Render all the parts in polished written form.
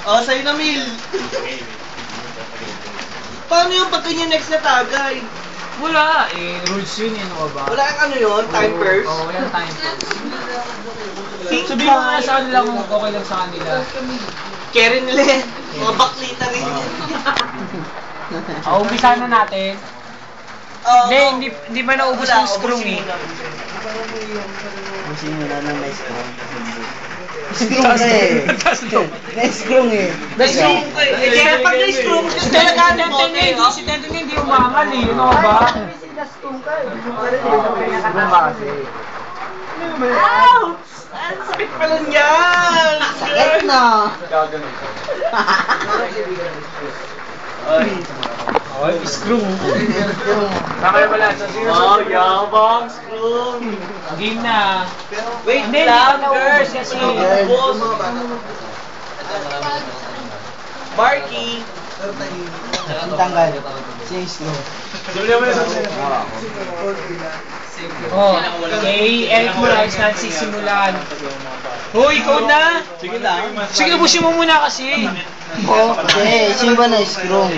Oh, sa'yo na, Mil. Paano yung pag kanya next na tagay? Wala eh, rules yun eh, ano ba? Wala yung ano yun, time first? Oo, walang time first. Sabihin mo nga sa kanila kung okay lang sa kanila. Karen nila yan. Mga baklita rin yan. Umpisa na natin. Hindi ba naubos yung screw eh? Ubusin mo na ng may screw. Screw ka eh. May screw eh. Kaya pag na-screw, talaga mo, Si Tento niya hindi umangal eh, ano ba? Ouch! Ang sakit pala niyan! Sakit na. Ay, screw. Kakaya pala, sa zero. Oh, yabang screw! Game na. Wait Hindi, lang, hindi girls! kasi. Marky! Ang tanggal. Siya yung screw. Oh, Eric Morales na sisimulan. Hoy, ikaw na! Sige lang. Sige, ubusin mo muna kasi. Oh, eh, siya ba na screw?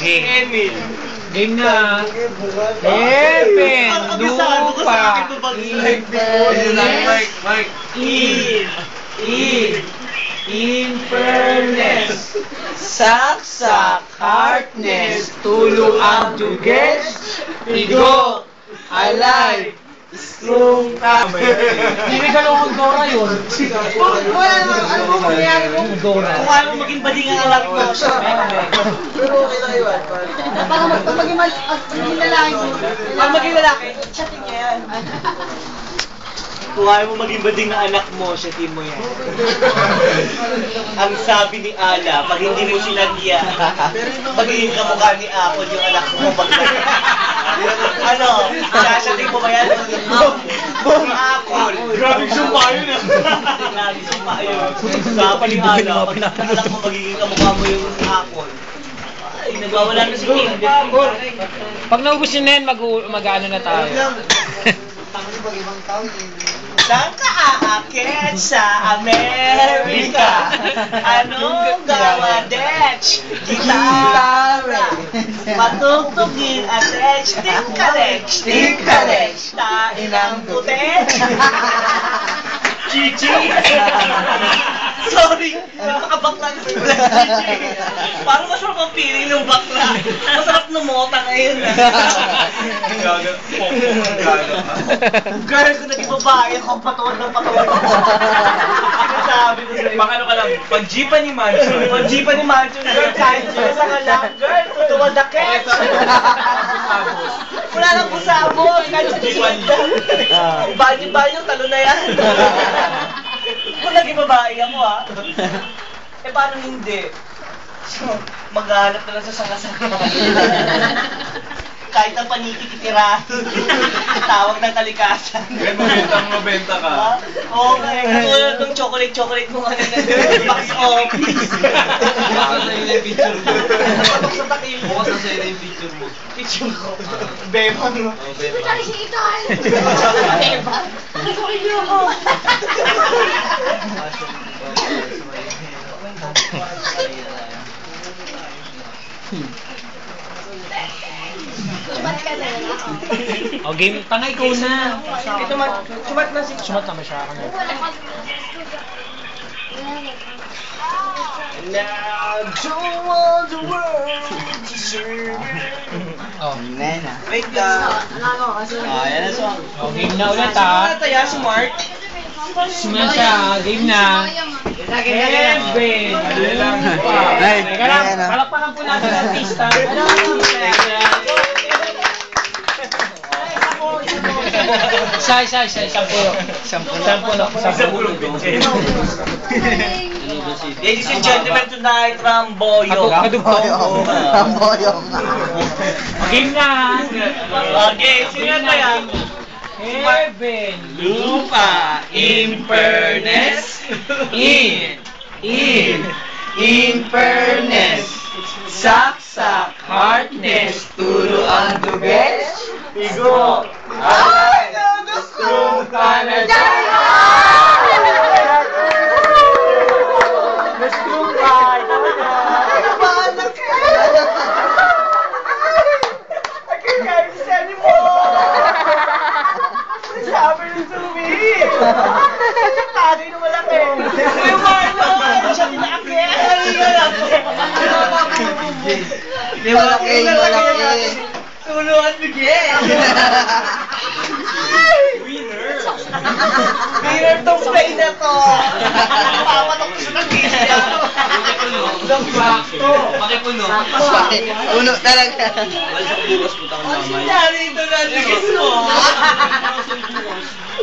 Emil! Game na. Heaven, lupa, inferness, saksak, hardness, tuluan to get, bigo, alive, strong ka. Hindi may galawang Dora yun. Wala naman, ano mo mangyayari mo? Dora. Kung ayaw mo maging bading ang alam mo, siya. Pero okay lang yun. Pag maging lalaki mo. Pag maging lalaki, chatin niya yan. Kung ayaw mo maging bading na anak mo, chatin mo yan. Ang sabi ni Ala, pag hindi mo sinagya, magiging kamukha ni Apple yung anak mo. Ano? Sasatin mo ba yan? Apple. Grabing sumpa yun ah. Grabing sumpa yun. Sabi ni Ala, pag anak mo magiging kamukha mo yung Apple. Ay, nagwawala na si King. Pag naubos yun na yan, mag-ano na tayo. Saan ka aakit sa Amerika? Anong gawa, Dech? Gitara. Matutugin at Dech. Tik-ka-Dech. Tain ang puti. Chichi. Sorry, nakakabakla na sa Chichi. Parang masarap ang feeling ng bakla. Masarap numota ngayon. Gaga. Girl, kung naging babae ako, patuwad ng patuwad ako. Sinasabi ko sa'yo. Pang ano ka lang, pag jeepan ni Mansion. Pag jeepan ni Mansion, girl, kahit sila sa ngalang, girl, tutuwad na catch. Wala nang busabos, kahit sa jeepan lang. Banyo-banyo, talo na yan. Kung naging babae ako, ha? Eh, paano hindi? So, maghanap na lang sa sanga-sanga. Kahit ang paniki titirahin. Tawag ng kalikasan. Mabenta ka. Okay, katulad ng chocolate mo nga na box office. Bukas na yun yung picture mo. Patok sa takil. Bukas na sa'yo yung picture mo. Picture ko. Bema, no? Sorry, si Iton! Diba? Sorry niyo ako! Sumat ka na lang ako. O, game. Tangay ko na. Ito man, sumat na si... Sumat na siya ako na. Now, don't want the world to serve Oh. Nena. Wait lang. Yan na song. O, game na ulit ha. Taya si Mark. Sumunod siya. Game na. Heaven. Lupa. Ay, Teka lang. ayan na. Palakpakan po natin ang artista. Isa. Sampulo. Ladies and gentlemen, tonight, Ramboyo. Ramboyong. Game na. Okay, sino na yan? Heaven. Lupa, Inferness. Inferness. Saksak. Hardness. Tuluan to get. Bigo. Ay! Strong ka na dyan! malaki, malaki. Tuluan bigay. Winner! Winner tong play na to. Papatok ko sa tagilya. Makipuno. Uno talaga. Bukas po tayo Ang mamay. sinari ito na nagis mo.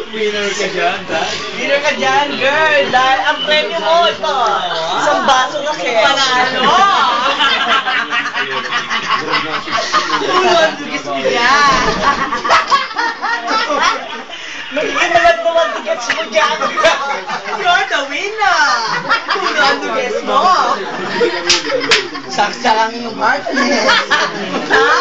Winner ka dyan, dad. Winner ka dyan, girl. Dahil ang premyo mo ito. Isang baso na kaya. Panalo. Tuluan dugis niya. Nagkimalat mo ang dugis mo dyan. You're the winner. Tuluan dugis mo. Saksakang yung heartless. Ha?